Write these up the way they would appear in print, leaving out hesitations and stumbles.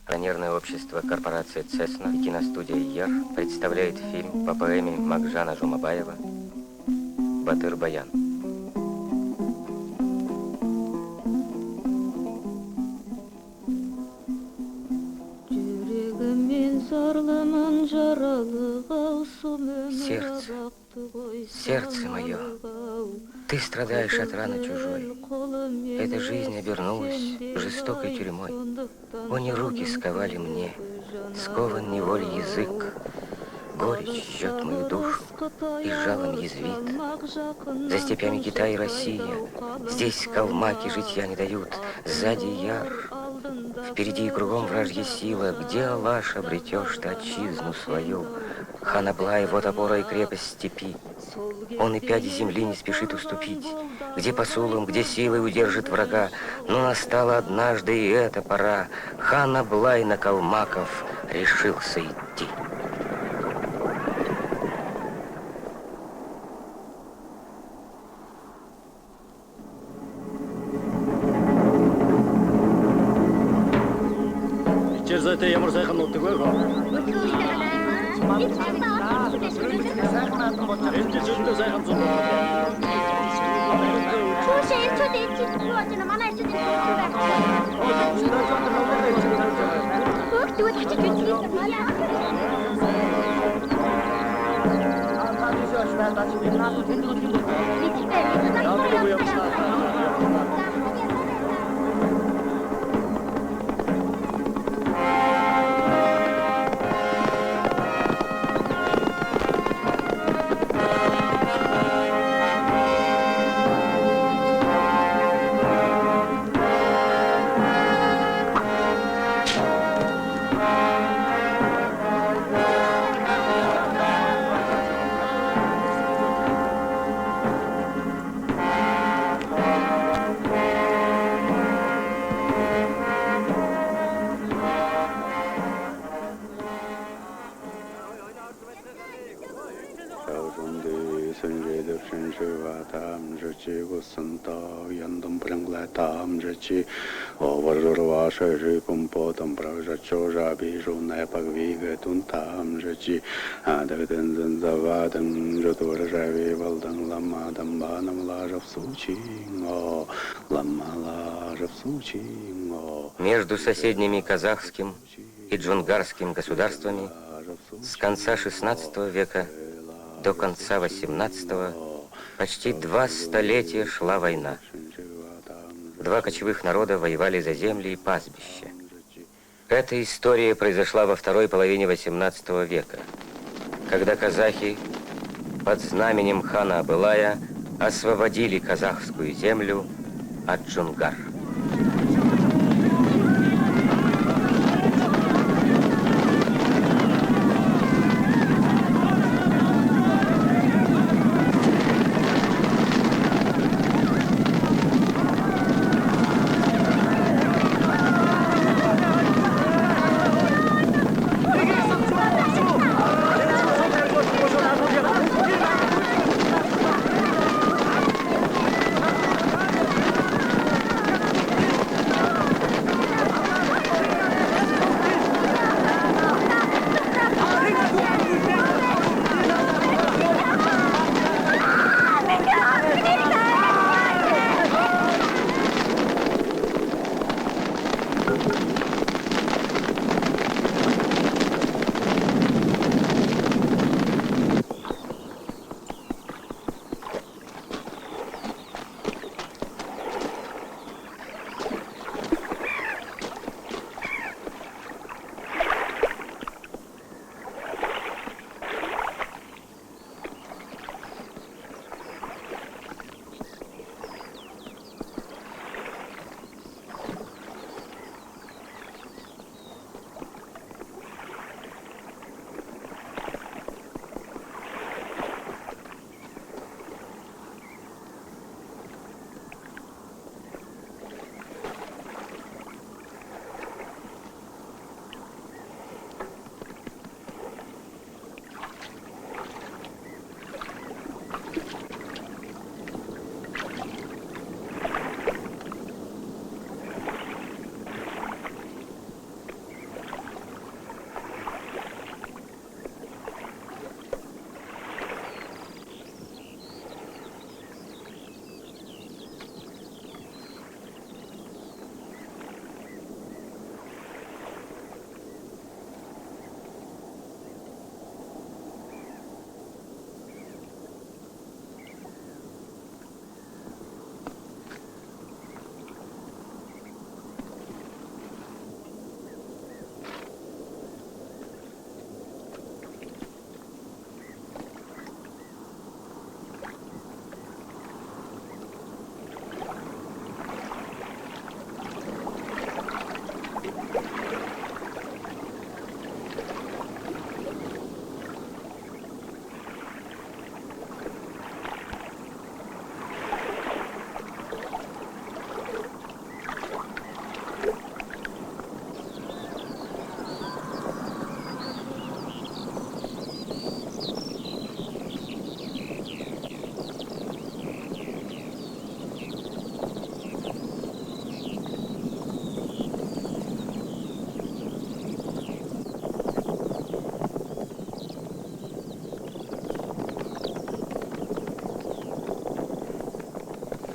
Акционерное общество корпорации «Цесна» и киностудия «Ер» представляет фильм по поэме Макжана Жумабаева «Батыр-баян». Сердце мое, ты страдаешь от раны чужой. Эта жизнь обернулась жестокой тюрьмой. Они руки сковали мне, скован неволей язык. Горечь жжет мою душу и жалом язвит. За степями Китай и Россия, здесь калмаки житья не дают. Сзади Яр, впереди и кругом вражья сила. Где, Алаш, обретешь ты отчизну свою? Хан Аблай, вот опора и крепость степи. Он и пяди земли не спешит уступить. Где посулом, где силой удержит врага. Но настала однажды и эта пора. Хан Аблай на калмаков решился идти. Те ямар сайхан нутаг вэ гоо? Энд зөндөө сайхан зам байна. Чушээ чүдээ чи очно манай чүдээ. Бүгд тэгвэл очиж үзсэн байна. Между соседними казахским и джунгарским государствами с конца XVI века до конца XVIII почти 2 столетия шла война. Два кочевых народа воевали за земли и пастбища. Эта история произошла во второй половине XVIII века, когда казахи под знаменем хана Абылая освободили казахскую землю от джунгар.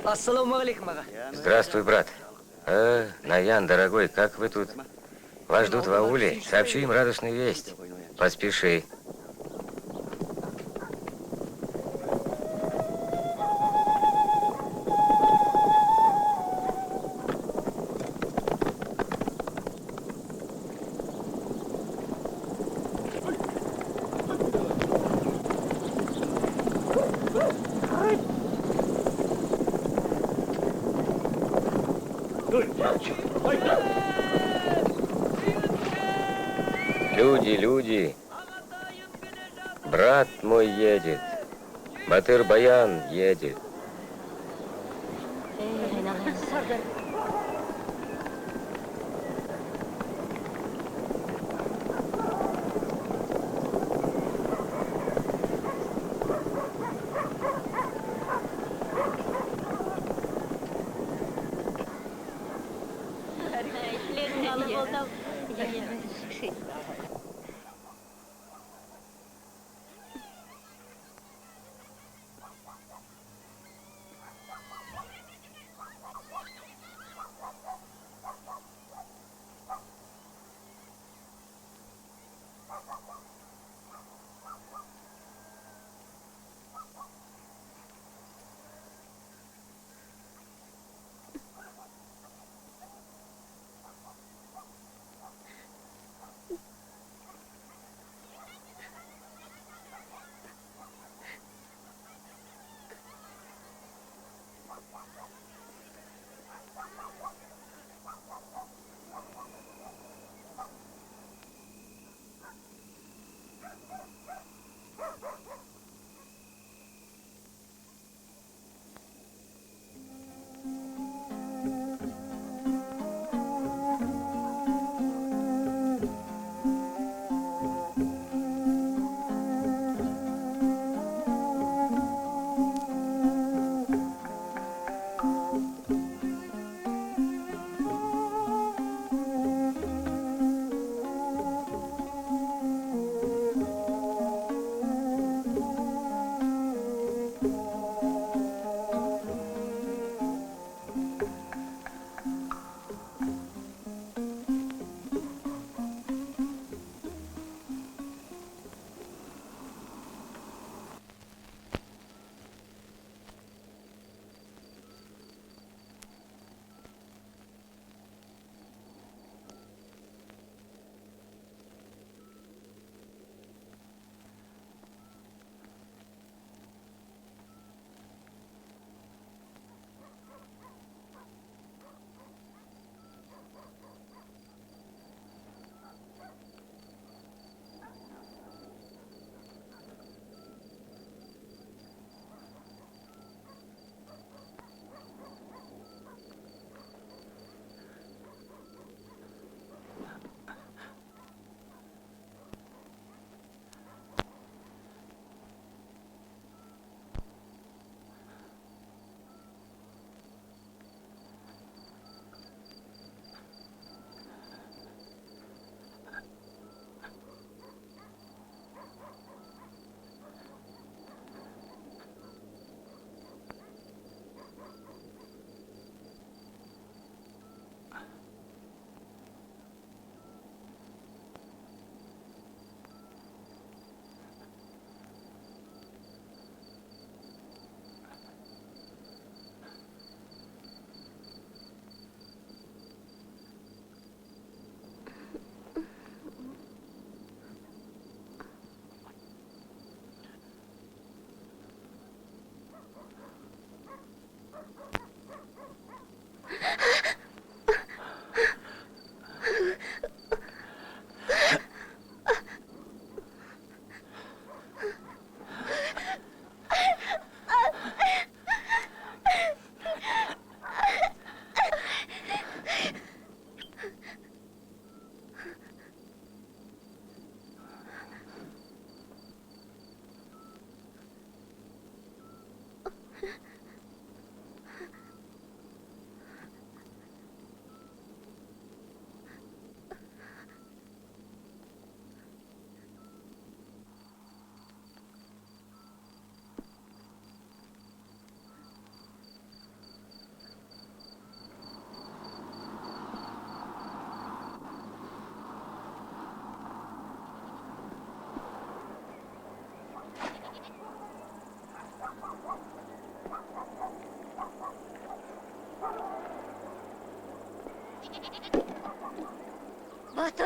Ассаламу алейкум, ага. Здравствуй, брат. Наян, дорогой, как вы тут? Вас ждут в ауле. Сообщи им радостную весть. Поспеши. Люди. Брат мой едет. Батыр-баян едет.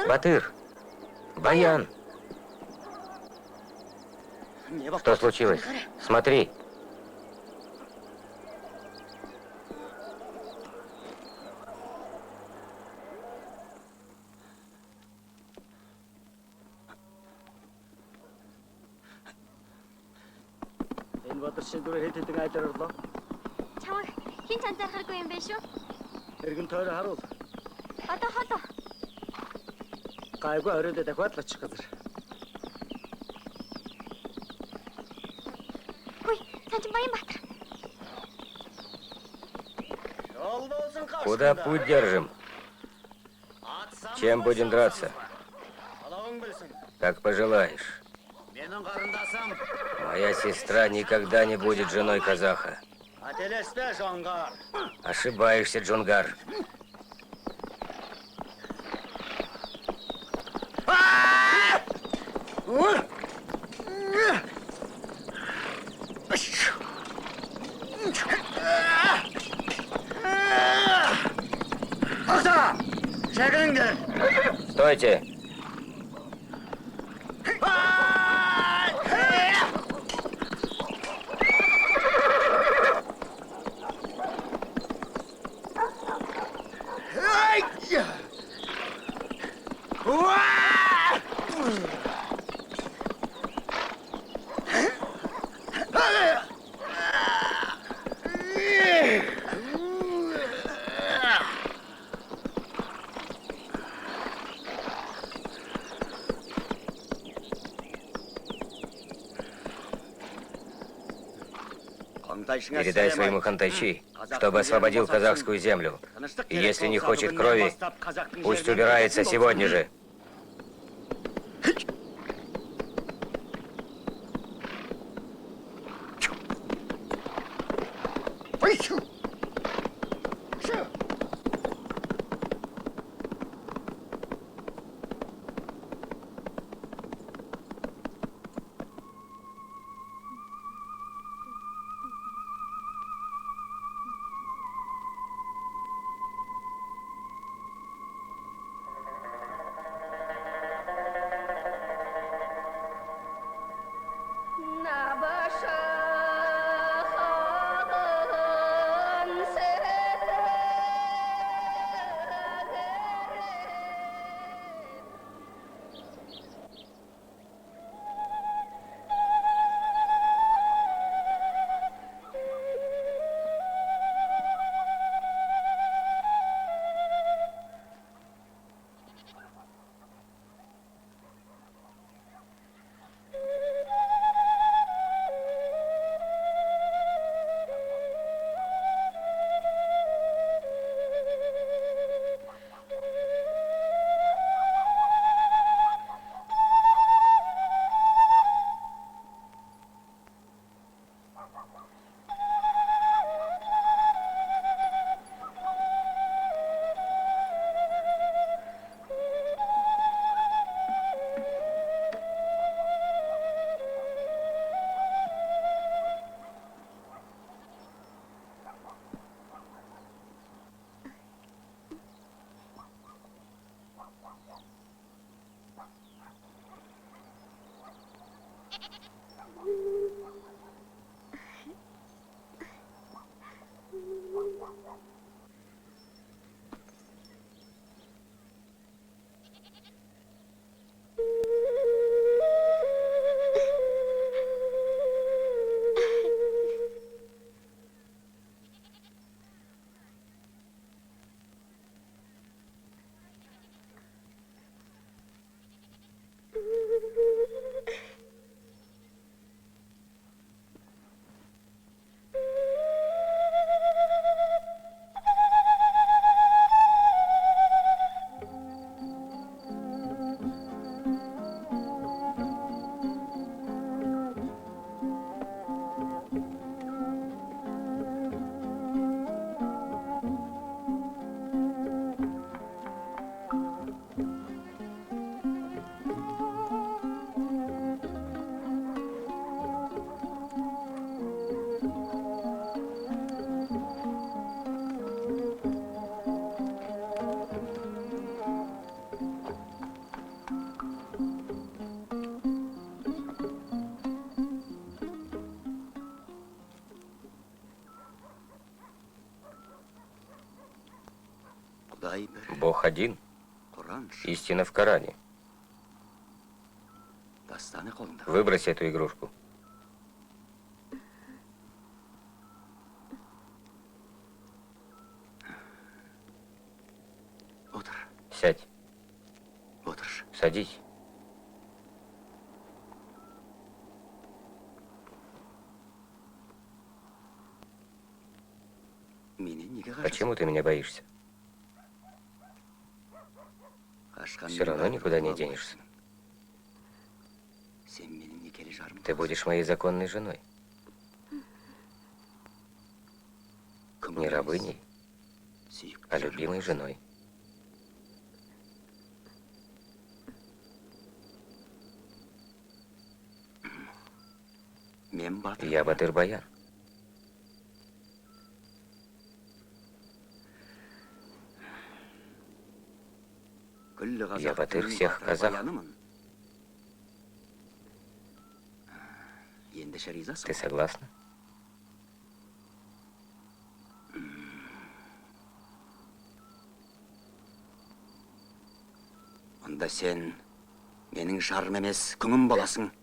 Батыр! Баян! Что случилось? Смотри. Энэ Батар шиндүрэ хэд хэдэн айлаар орлоо. Чамайг хин цанцаар харахгүй юм бэ шүү. Эргэн тойроо харуул. Одоо холоо. Гайгүй оройдоо дахиад л очих газар. Хүй, цанчин Баянбаатар. Куда путь держим? Чем будем драться? Как пожелаешь. Моя сестра никогда не будет женой казаха. Ошибаешься, Джунгар. Стойте! Передай своему хантайши, чтобы освободил казахскую землю. И если не хочет крови, пусть убирается сегодня же. Бог один. Истина в Коране. Выбрось эту игрушку. Сядь. Садись. Почему ты меня боишься? Все равно никуда не денешься. Ты будешь моей законной женой. Не рабыней, а любимой женой. Я Батыр-Баян. Я Батыр всех казахов. Ты согласна?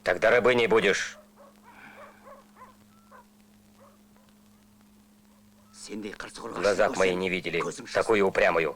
Тогда рабыней будешь. В глазах мои не видели такую упрямую.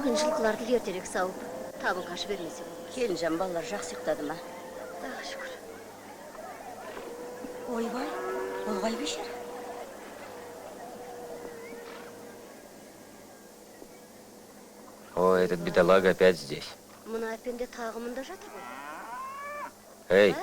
Бүгін жылқыларды ертерек сауып, табын қашы бермесе болмас. Келінжан балалар жақсы ұйықтады ма? Тағы шүкір. Ойбай, олғай бешер. О, этот бедолага опять здесь. Мына әпенде тағы мұнда жатыр ғой. Эй,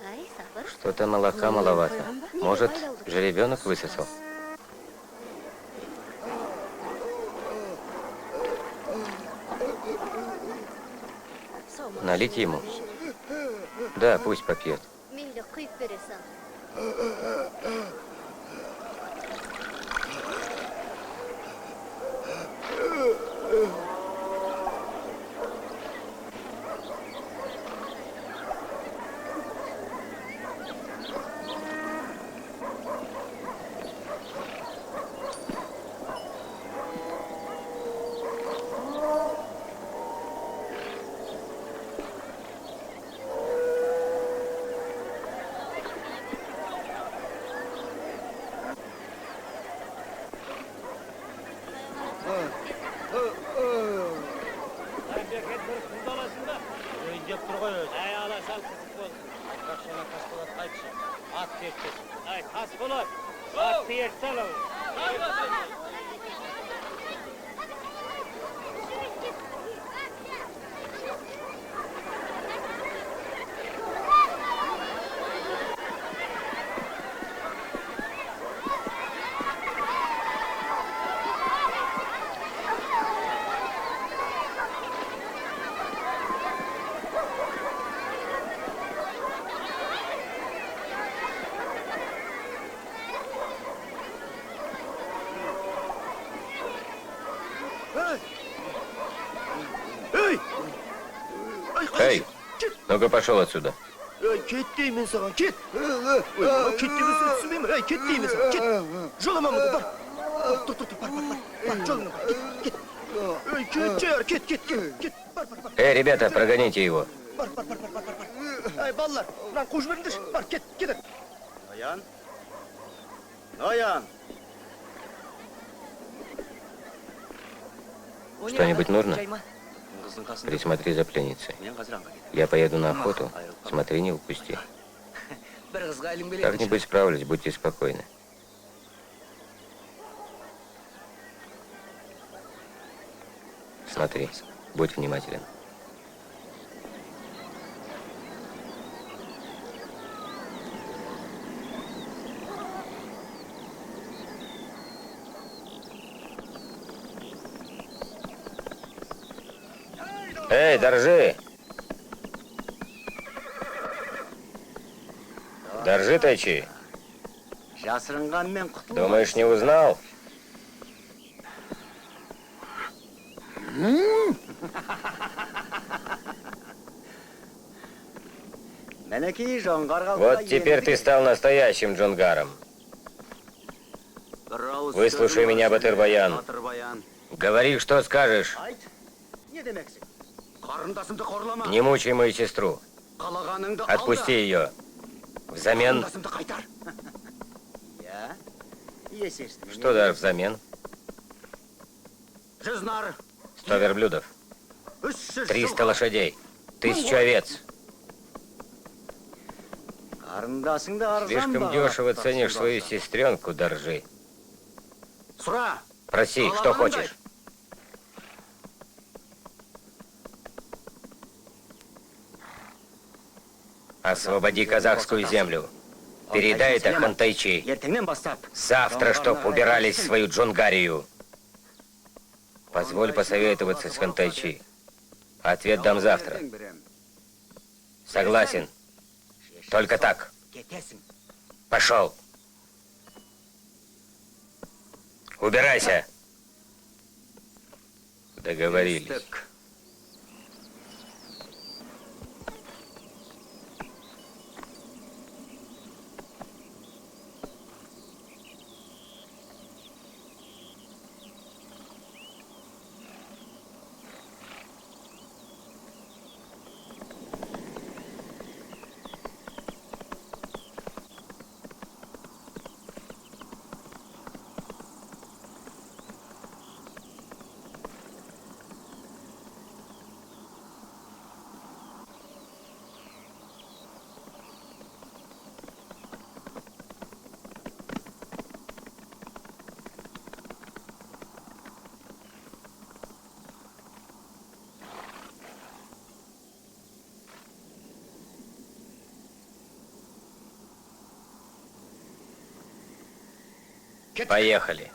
Әй, Сапар. что-то молока маловато. Может, жеребенок высосал? Налить ему? Да, пусть попьет. Мейлі құйып бересің. тұр ғой өзі. Әй, ала сал қызық болсын. Бірақ шана Тасболатқа айтшы. Атты ерттесін. Әй, Тасболат, атты ертсел ау. Эй, ну-ка пошел отсюда. Ket deyim sana, ket. Ket diyorsun, sürmeyeyim. Ket deyim sana, ket. Jolama mı? Bar. Dur, bar. Bar, jolama, ket. Ket. Bar. Эй, ребята, прогоните его. Bar. Ey ballar, lan koş verin bar, ket. Noyan. Что-нибудь нужно? Присмотри за пленницей. Я поеду на охоту. Смотри, не упусти. Как-нибудь справлюсь, будьте спокойны. Смотри, будь внимателен. Эй, держи! Держи, Тайчи. Жасырынғанмен құтылу. Думаешь, не узнал? Мәнекей жоңғарға. Вот теперь ты стал настоящим джунгаром. Выслушай меня, Батыр-баян. Говори, что скажешь. Айт, не демексің? Қарындасымды қорлама. Не мучай мою сестру. Қалағаныңды Отпусти ее. Взамен... Қарындасымды қайтар. Я? Есештің. Что дашь взамен? 100 верблюдов. 300 лошадей. 1000 овец. Слишком дешево ценишь свою сестренку, Доржи. Проси, что хочешь. Освободи казахскую землю. Передай это Хантайчи. Завтра, чтоб убирались в свою Джунгарию. Позволь посоветоваться с Хантайчи. Ответ дам завтра. Согласен. Только так. Пошел. Убирайся. Договорились. Поехали.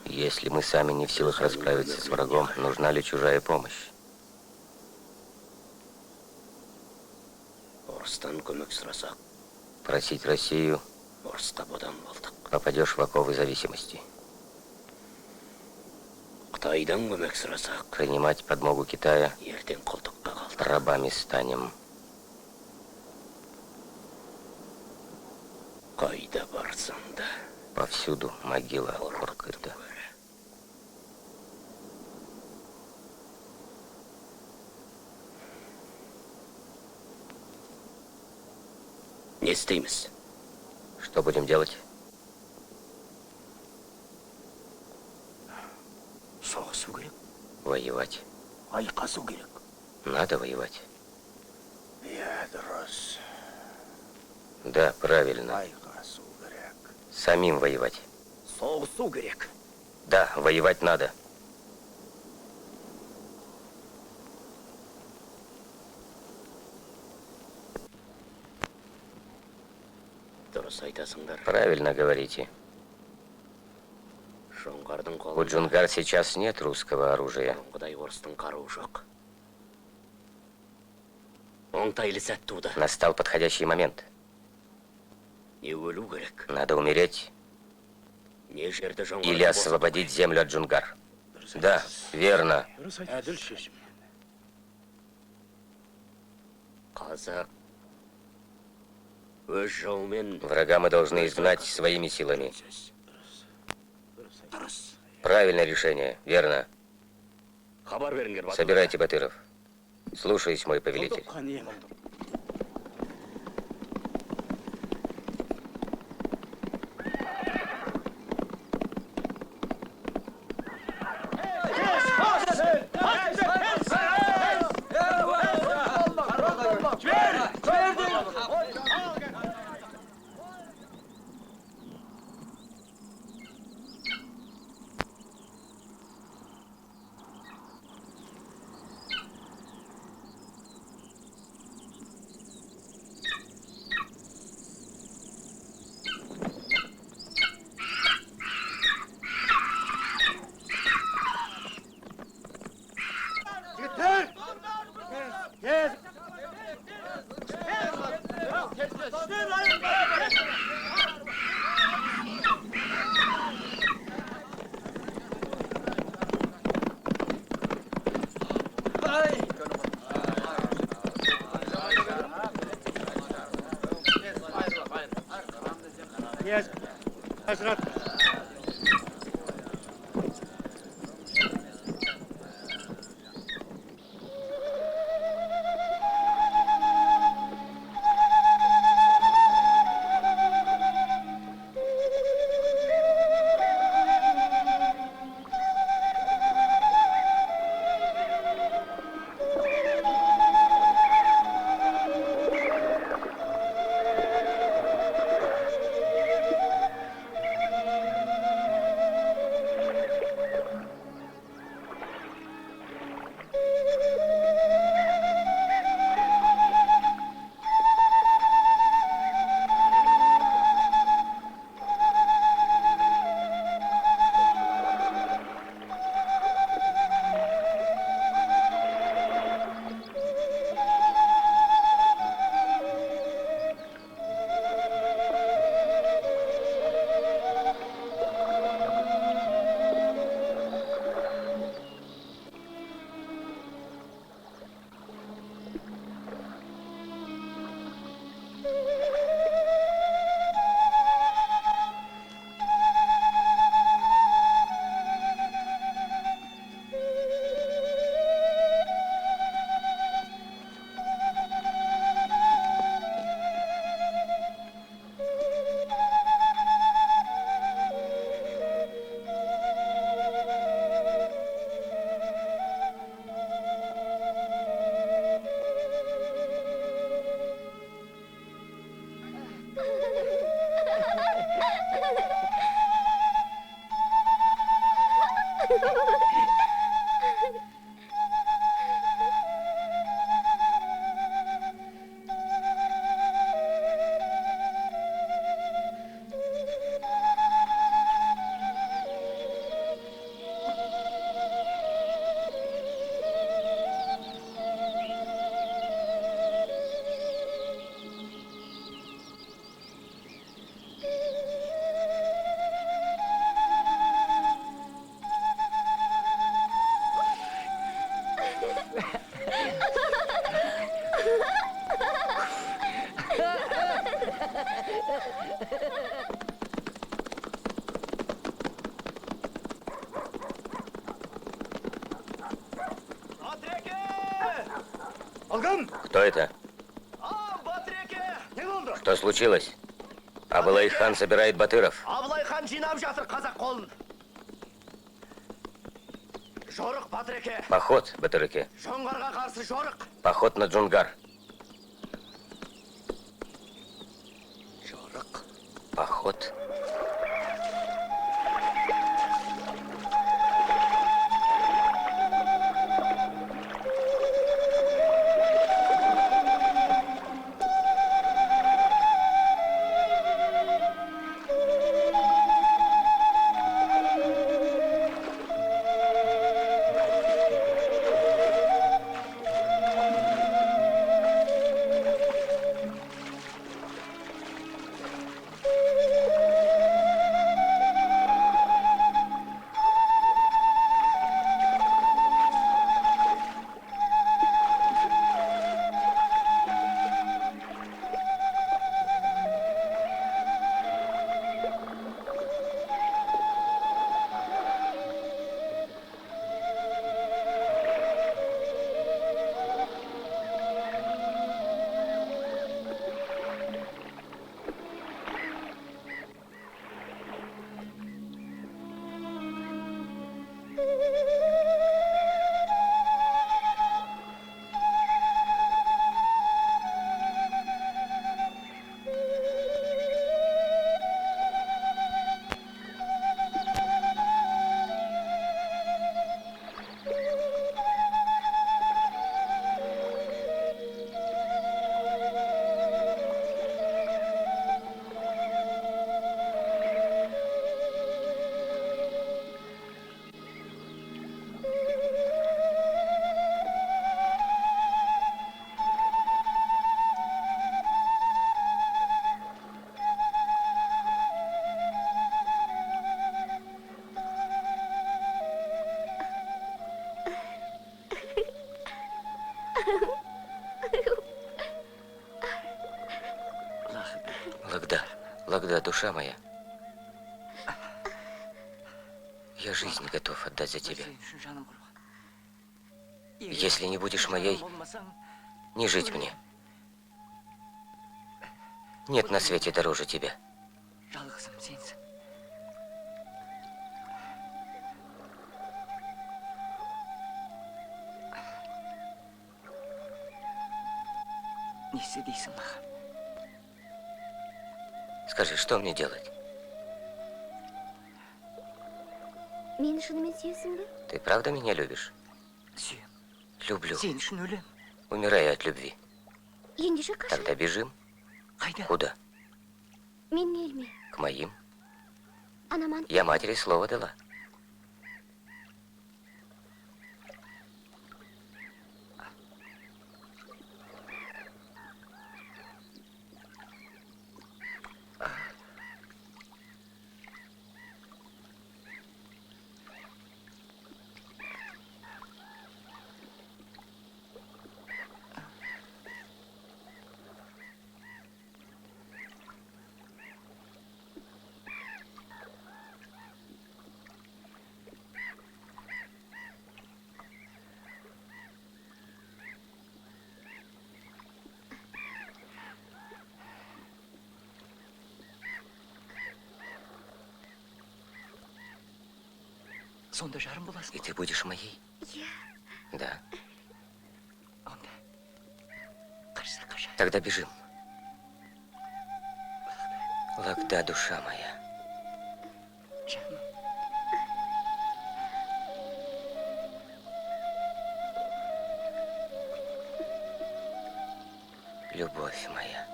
Если мы сами не в силах расправиться с врагом, нужна ли чужая помощь? Просить Россию, ұрыста бодан болдық. попадешь в оковы зависимости. Қытайдан көмек сұрасақ, Принимать подмогу Китая, ертең құлдыққа қалдық. рабами станем. Қайда барсаң да, Повсюду могила Қорқыты. не істейміз? Что будем делать? Соғысу керек, Воевать. айқасу керек. Надо воевать. Иә, дұрыс. Да, правильно. Айқасу керек. Самим воевать. Соғысу керек. Да, воевать надо. Дұрыс айтасыңдар. Правильно говорите. Жоңғардың У қолында Джунгар сейчас нет русского оружия. бұрынғыдай орыстың қаруы жоқ. Оңтайлы сәт туды. Настал подходящий момент. Не өлу керек, Надо умереть не жерді жоңғар. или освободить землю от Джунгар. Да, верно. Әділ шешім. Қазақ өз жауымен Врага мы должны изгнать своими силами. Дұрыс. Правильное решение, верно. хабар беріңдер. батырлар. Собирайте батыров. Слушаюсь, мой повелитель. Қан ем. Алгам! Кто это? Не болды? Что случилось? Абылай-хан собирает батыров. Абылай хан жинап жатыр қазақ қолын. Жорық Батыреке. Поход, батырыки. Жоңғарға қарсы жорық. Поход на Джунгар. Жорық. Поход. Лагда, душа моя. Я жизнь готов отдать за тебя. Если не будешь моей, не жить мне. Нет на свете дороже тебя. Скажи, что мне делать? Мені шынымен сүйесің бе? Ты правда меня любишь? Сүйем. Люблю. Сен үшін өлем. Умираю от любви. Ендеше қаша. Тогда бежим. Қайда? Куда? Менің еліме. К моим. Анаман. Я матери слово дала. Сонда жарым боласың. И ты будешь моей? Да. Онда. Қаша. Тогда бежим. Лагда, душа моя. Жаным. Любовь моя.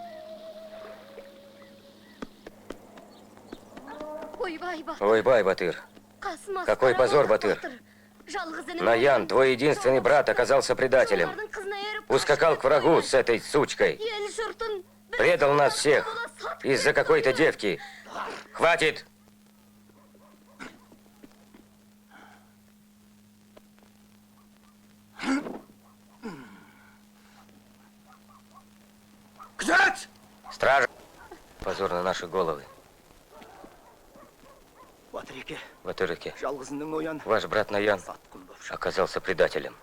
Ойбай, Батыр. Какой позор, Батыр. Наян, твой единственный брат, оказался предателем. Ускакал к врагу с этой сучкой. Предал нас всех из-за какой-то девки. Хватит! Стража! Позор на наши головы. Батыреке, В этой реке жалғызының ноян. ваш брат Наян Сатқын боп шық. оказался предателем.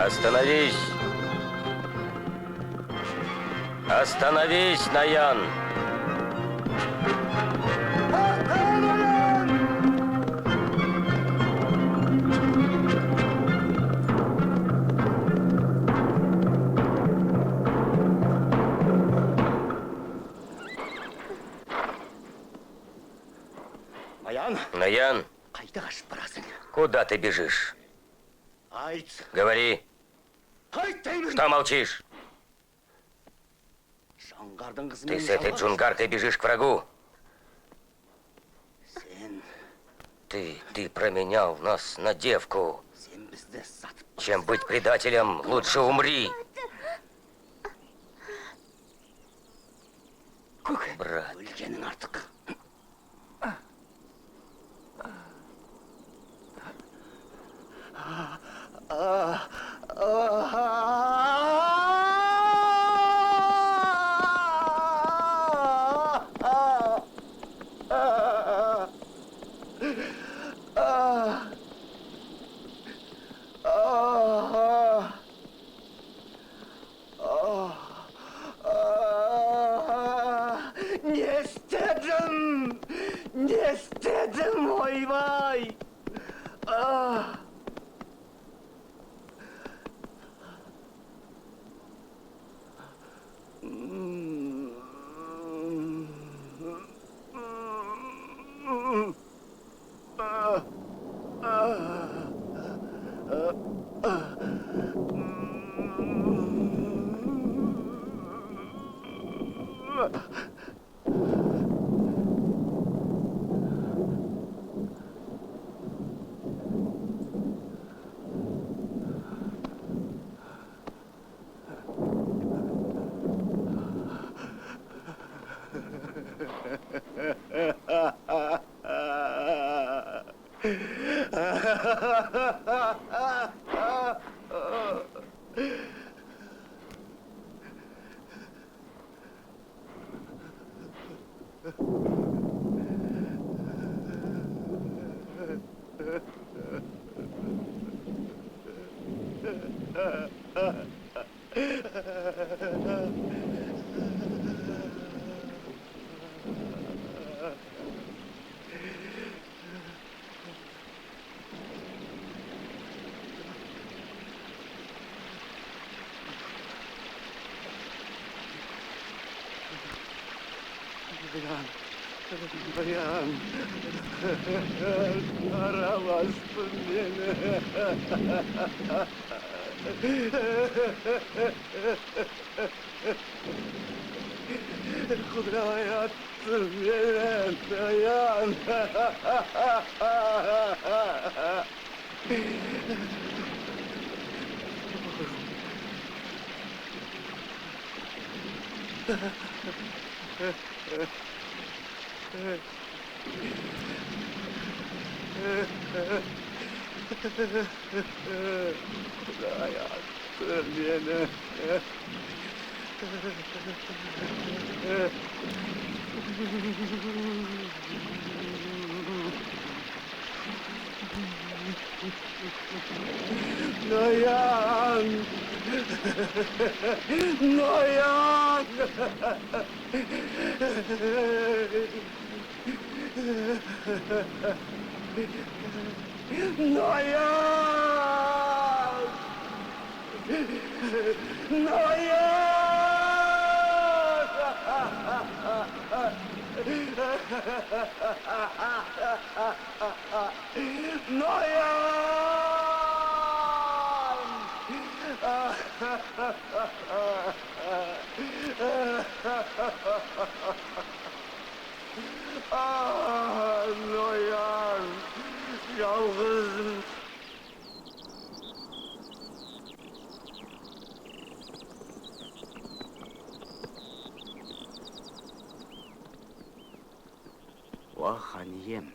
Остановись! Остановись, Наян! Аян, Наян, қайда қашып барасың? куда ты бежишь? Айт, Говори, айт деймін. что молчишь? Жаңғардың қызымен Ты с этой джунгаркой бежишь к врагу. Сен Ты променял нас на девку. бізді сатып Чем быть предателем, лучше умри. көк. Брат, Өлгенің артық. Не істедім, ойбай! Bayan, aramazsın beni. Kudrayattın beni, bayan. Kudrayattın beni. Noyan! Noyan! Noyan! Ah, Noyan! Yalnızım. Ваханьем,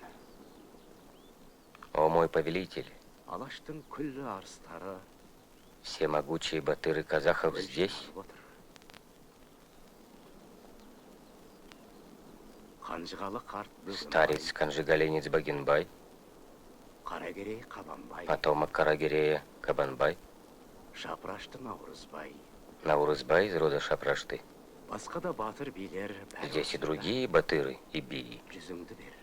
О мой повелитель, алаштың күллі арыстары все могучие батыры казахов здесь? Қанжығалы қарт Старец Канжигаленец Багенбай, Қарагерей Қабанбай, потомок Карагерея Кабанбай, Шапрашты Наурызбай, Наурызбай из рода Шапрашты. басқа да батыр билер бәрі Здесь и осында. другие батыры и бии. Жүзіңді бер.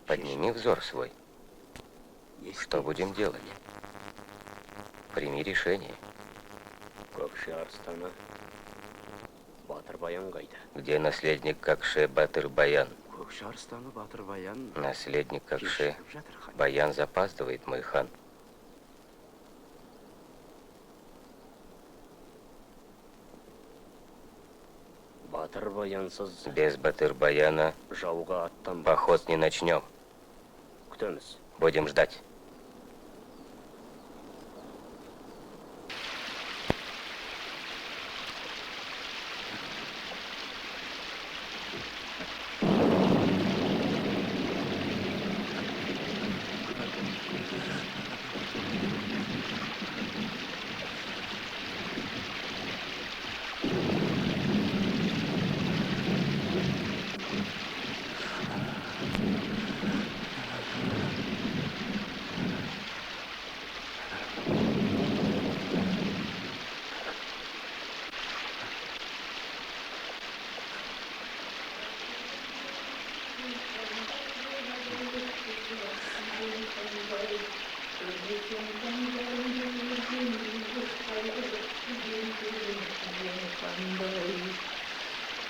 Подними взор свой. Есте Что будем делать? Прими решение. Көкше арыстаны Батыр Баян қайда? Где наследник Какше Батыр Баян? Көкші арыстаны батыр баян Наследник Какше кешігіп жатыр хан. Баян запаздывает, мой хан. Батыр Баянсыз Без Батыр Баяна жауға аттан поход не начнем. күтеміз. Будем ждать.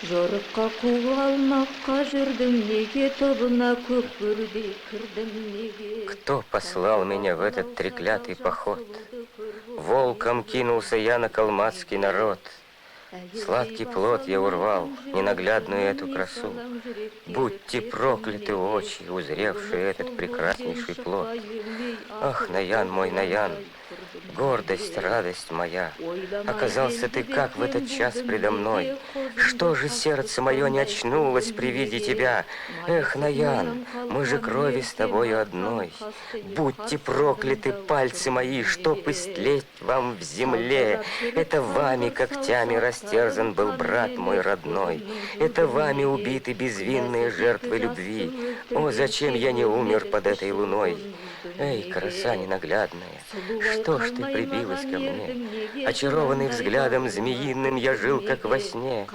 Жорыққа қуалмаққа жүрдім неге тобына көкбөрідей кірдім неге. Кто послал меня в этот треклятый поход? Волком кинулся я на калмацкий народ. Сладкий плод я урвал, ненаглядную эту красу. Будьте прокляты очи, узревшие этот прекраснейший плод. Ах, Наян мой, Наян, гордость, радость моя. Оказался ты как в этот час предо мной. Что же сердце мое не очнулось при виде тебя? Эх, Наян, мы же крови с тобою одной. Будьте прокляты пальцы мои, чтоб истлеть вам в земле. Это вами когтями растерзан был брат мой родной. Это вами убиты безвинные жертвы любви. О, зачем я не умер под этой луной? Эй, краса ненаглядная, что ж ты прибилась ко мне? Очарованный взглядом змеиным я жил, как во сне.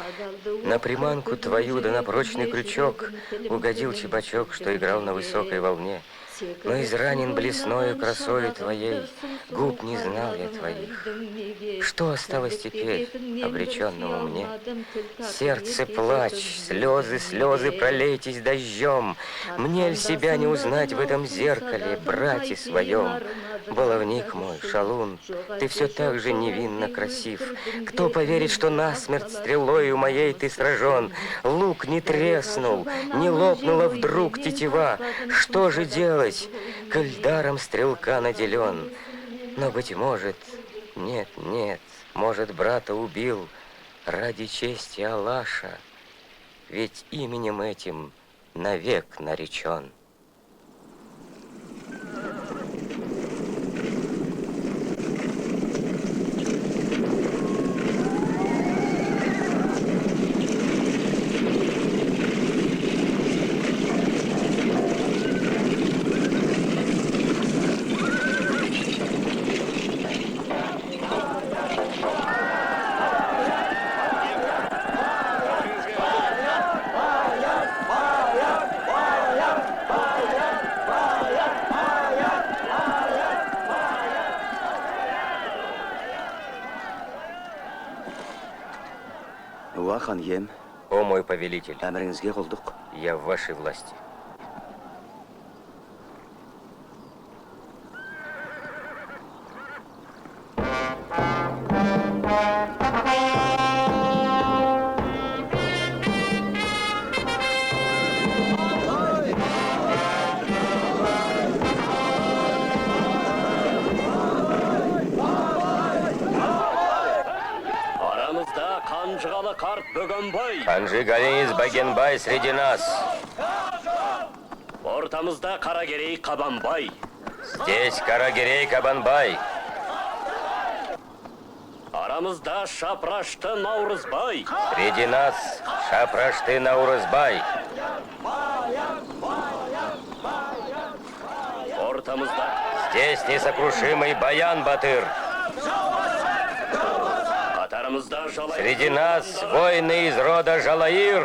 На приманку твою да на прочный крючок угодил чебачок, что играл на высокой волне. Но изранен блесною красою твоей, губ не знал я твоих. Что осталось теперь обреченному мне? Сердце плачь, слезы, слезы пролейтесь дождем. Мне ль себя не узнать в этом зеркале, брате своем? Баловник мой, шалун, ты все так же невинно красив. Кто поверит, что насмерть стрелою моей ты сражен? Лук не треснул, не лопнула вдруг тетива. Что же делать, коль даром стрелка наделен? Но, быть может, нет, может, брата убил ради чести Аллаша, ведь именем этим навек наречен. Хан ем, О, мой повелитель, әміріңізге құлдық. я в вашей власти. Арамызда Қанжығалы қарт Бөгенбай. Ханжи Галиниз Багенбай среди нас. Ортамызда Қарагерей Қабанбай. Здесь Карагерей Кабанбай. Арамызда Шапрашты Наурызбай. Среди нас Шапрашты Наурызбай. Ортамызда Здесь несокрушимый Баян Батыр. қатарымызда Жалайыр. Среди нас воины из рода Жалаир.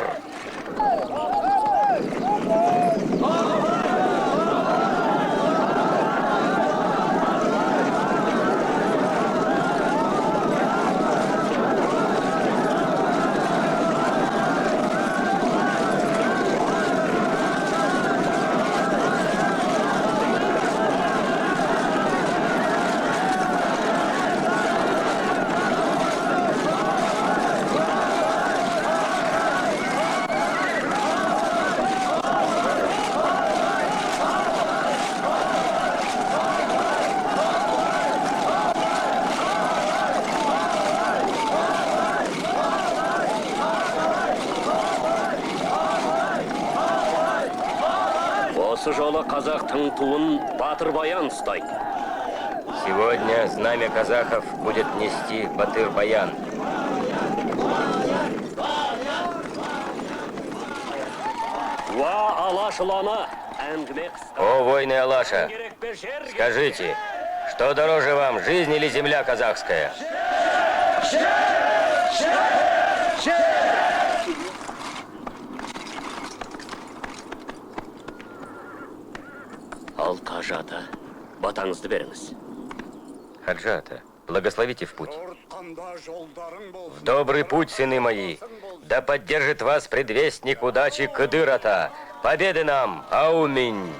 Осы жолы қазақтың туын Батыр Баян ұстайды. Сегодня знамя казахов будет нести Батыр Баян. Уа Алашұлана, әңгіме қысқа. О, воины Алаша, Керек пе жер? скажите, что дороже вам, жизнь или земля казахская? Ал Қажата, батаңызды беріңіз. Хаджата, благословите в путь. В добрый путь, сыны мои, да поддержит вас предвестник удачи Кадырата. Победы нам! Ауминь!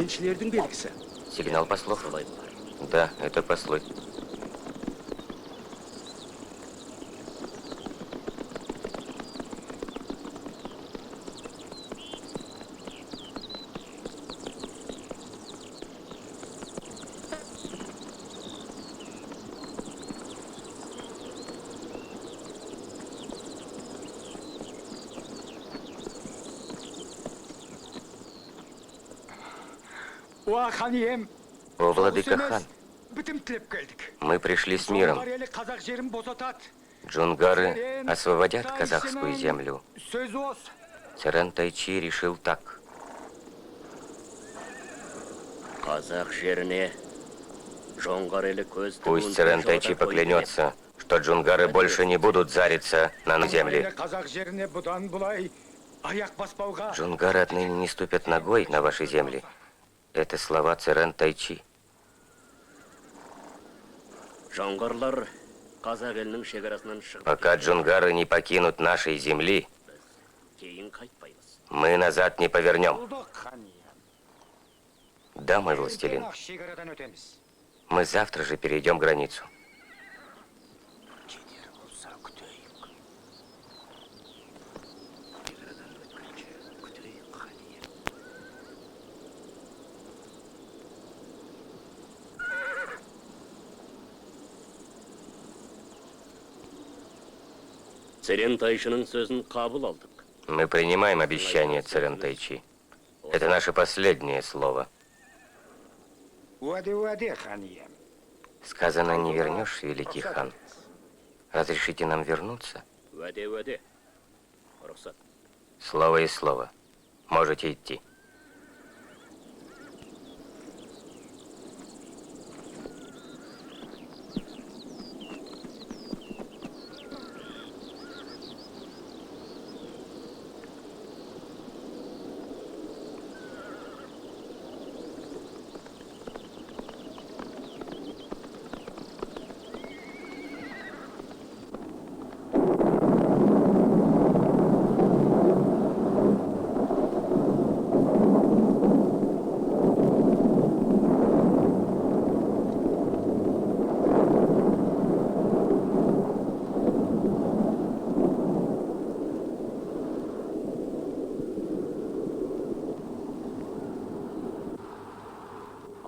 Елшілердің белгісі. Сигнал послов. Солай болар. Да, это послы. Уа хан ием, О, владыка хан, бітім тілеп келдік. мы пришли с миром. Жоңғар елі қазақ жерін босатады. Джунгары освободят казахскую землю. Сөз осы. Царен Тайчи решил так. Қазақ жеріне жоңғар елі көз Пусть Царен Тайчи поклянется, что джунгары больше не будут зариться на земли. Қазақ жеріне бұдан бұлай аяқ баспауға. Джунгары отныне не ступят ногой на ваши земли. Это слова Царен Тайчи. Жоңғарлар қазақ елінің шекарасынан шығып Пока джунгары не покинут нашей земли, кейін қайтпаймыз. мы назад не повернем. Бұлдық хан ием. Да, мой властелин, Ақ шекарадан өтеміз. мы завтра же перейдем границу. Кетер болса күтейік. Шекарадан өткенше күтейік хан ием. Царен Тайшының сөзін қабыл алдық. Мы принимаем обещание Царен Тайчи. Это наше последнее слово. Уаде хан ием. Сказано, не вернешь, великий хан. Разрешите нам вернуться? Уәде. Рұқсат. Слово и слово. Можете идти.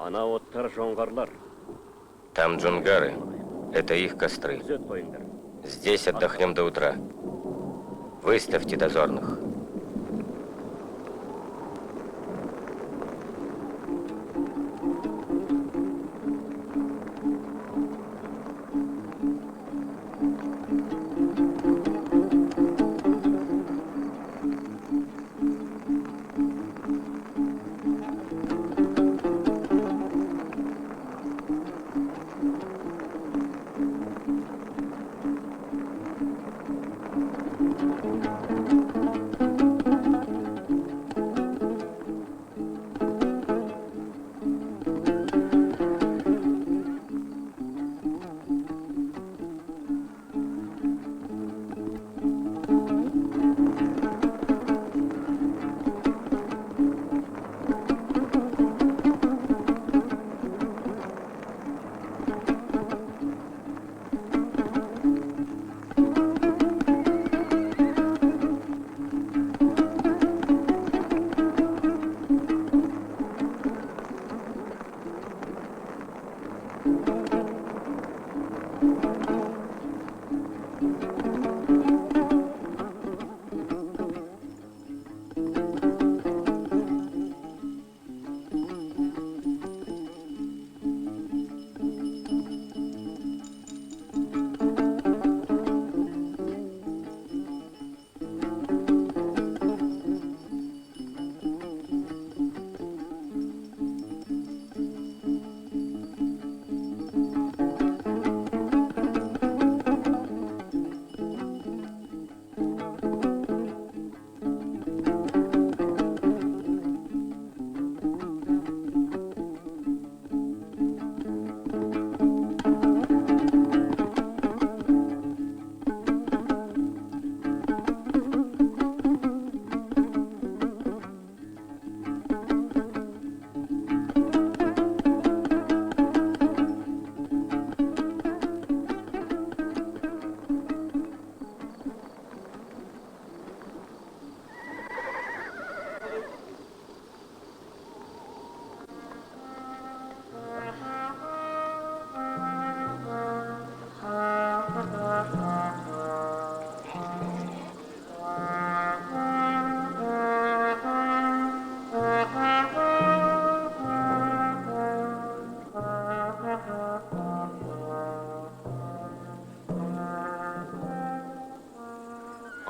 Ана оттар жоңғарлар. Там джунгары. Это их костры. Күзет қойыңдар. Здесь отдохнем до утра. Выставьте дозорных.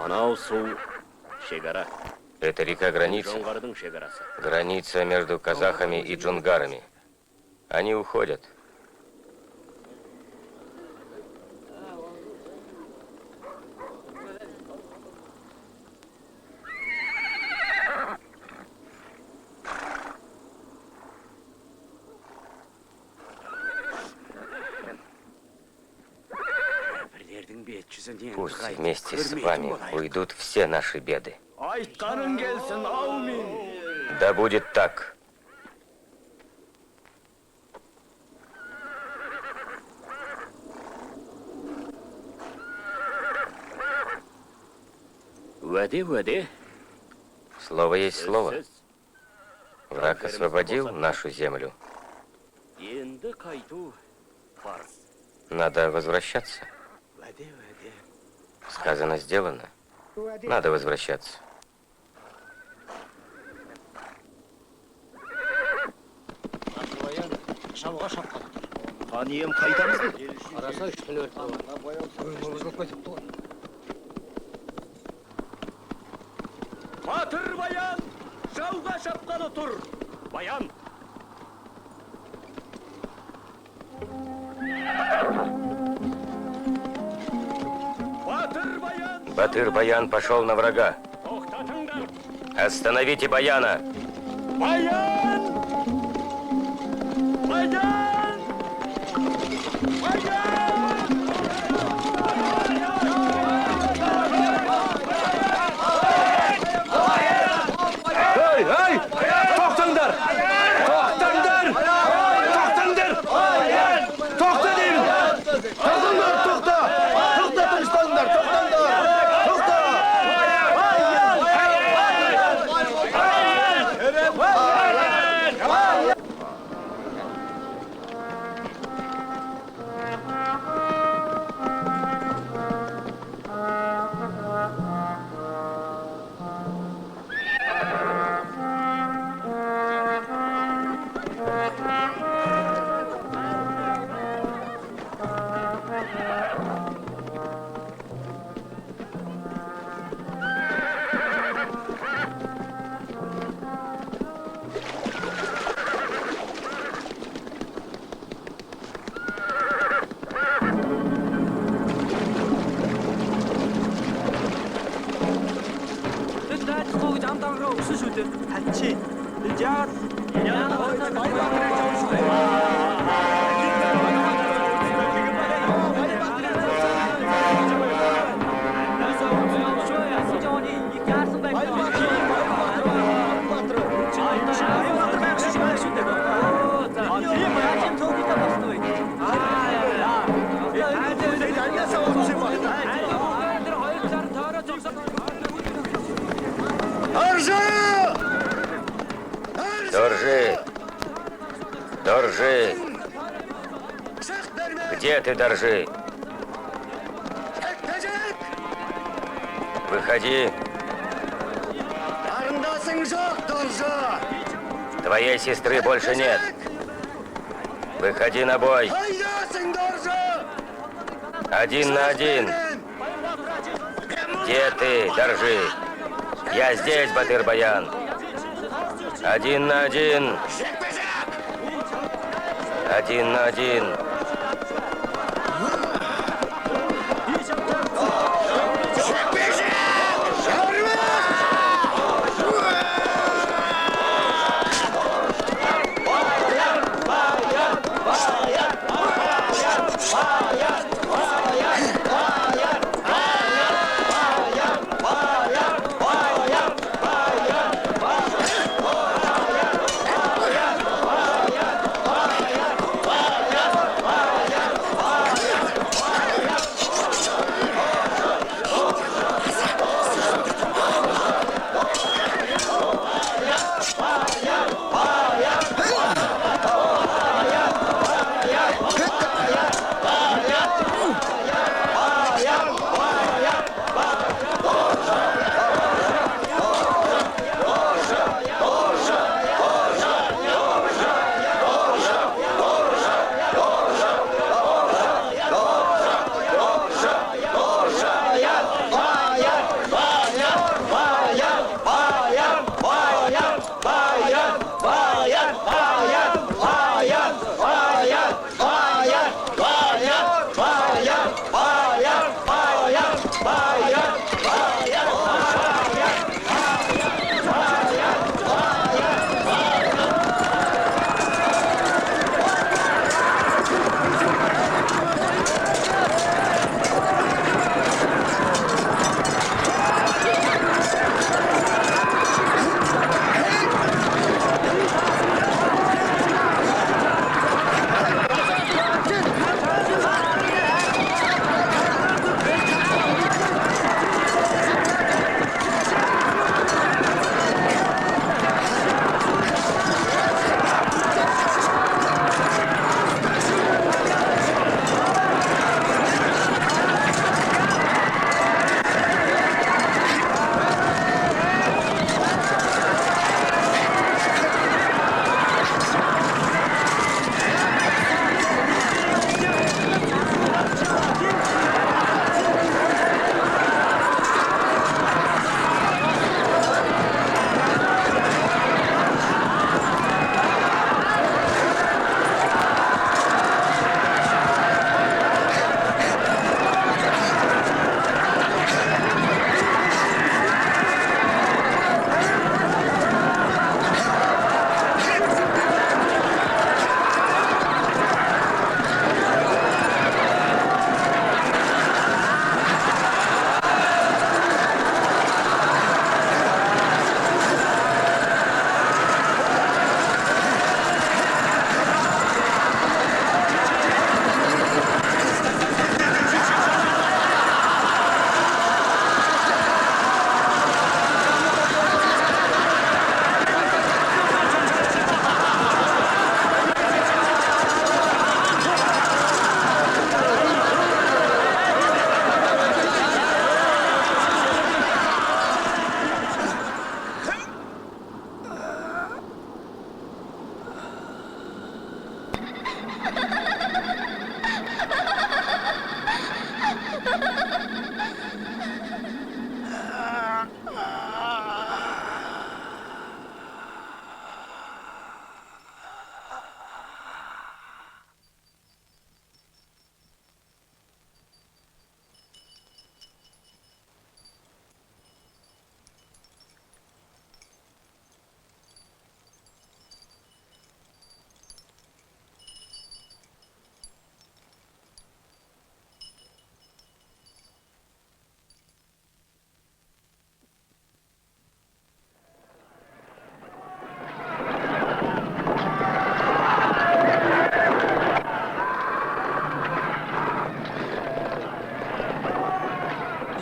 Анау су шекара. Это река граница. Жоңғардың шекарасы. Граница между казахами и джунгарами. Они уходят. Пусть вместе с вами уйдут все наши беды. Айтқаның келсін, аумин. Да будет так. Уәде. Слово есть слово. Сөз. Враг освободил нашу землю. Енді қайту парыз. Надо возвращаться. Сказано, сделано. Надо возвращаться. Шабуға шапқан. Хан ием қайтамыз ба? Қараса 3 күн өтті. Батыр баян, жауға шапқалы тұр. Баян! Батыр баян, Батыр-баян пошел на врага. Тоқтатыңдар! Остановите баяна. баян! Баян! Ей! Тоқтаңдар! Тоқтаңдар! Тоқтаңдар! Тоқта деймін! Тоқтаңдар, тоқта! Тоқта, тынышталыңдар, тоқтаңдар! Тоқта! Доржи! Доржи! Где ты, Доржи? Выходи! Твоей сестры больше нет. Выходи на бой. 1 на 1. Где ты, Доржи? Я здесь, Батыр-баян. 1 на 1. 1 на 1.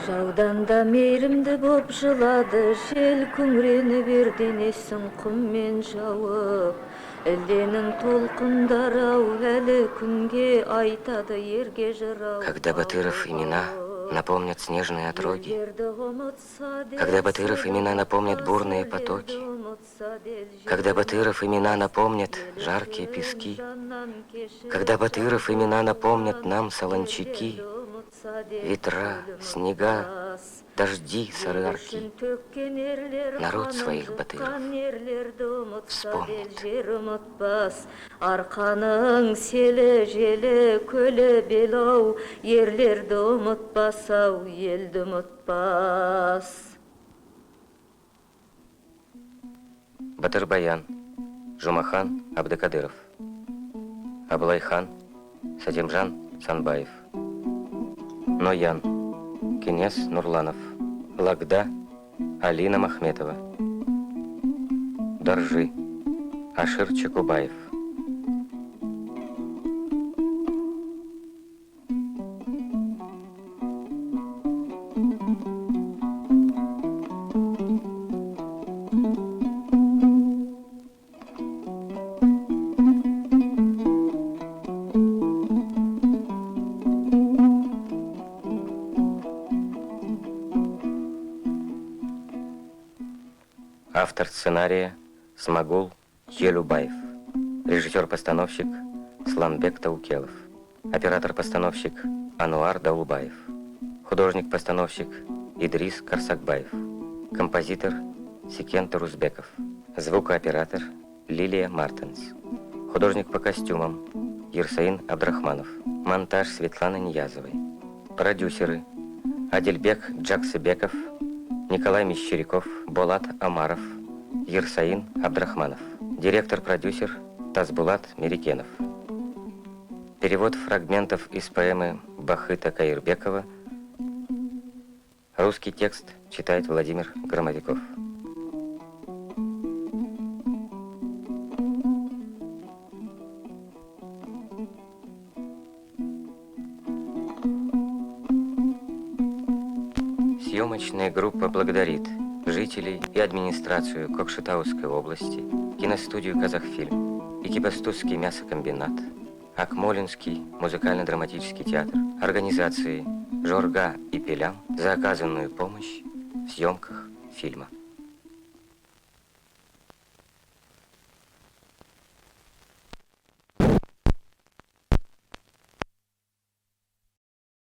Жаудан да мейірімді боп жылады, жел күңірені берденесің құммен жауып. Әлденің толқындары ау әлі күнге айтады ерге жырау. Когда Батыров имена напомнят снежные отроги, когда Батыров имена напомнят бурные потоки, когда Батыров имена напомнят жаркие пески, когда Батыров имена напомнят нам солончаки, ветра, снега, дожди, сарыарки, народ своих Батыров вспомнит. Арқаның селі желі көлі белау, ерлерді ұмытпасау, елді ұмытпас. Батыр-баян, Жумахан Абдыкадыров, Аблайхан Садимжан Санбаев, Ноян Кенес Нурланов, Лагда Алина Махметова, Доржи Ашир Чекубаев. Автор сценария Смагул Елюбаев. Режиссер-постановщик Сланбек Таукелов. Оператор-постановщик Ануар Даулбаев. Художник-постановщик Идрис Карсакбаев. Композитор Секен Тарузбеков. Звукооператор Лилия Мартенс. Художник по костюмам Ерсаин Абдрахманов. Монтаж Светланы Ниязовой. Продюсеры Адельбек Джаксыбеков, Николай Мещеряков, Болат Амаров, Ерсаин Абдрахманов. Директор-продюсер Тазбулат Мерикенов. Перевод фрагментов из поэмы Бахыта Каирбекова. Русский текст читает Владимир Громовиков. Съемочная группа благодарит жителей и администрацию Кокшетауской области, киностудию «Казахфильм», Экибастузский мясокомбинат, Акмолинский музыкально-драматический театр, организации «Жорга» и «Пелям» за оказанную помощь в съемках фильма.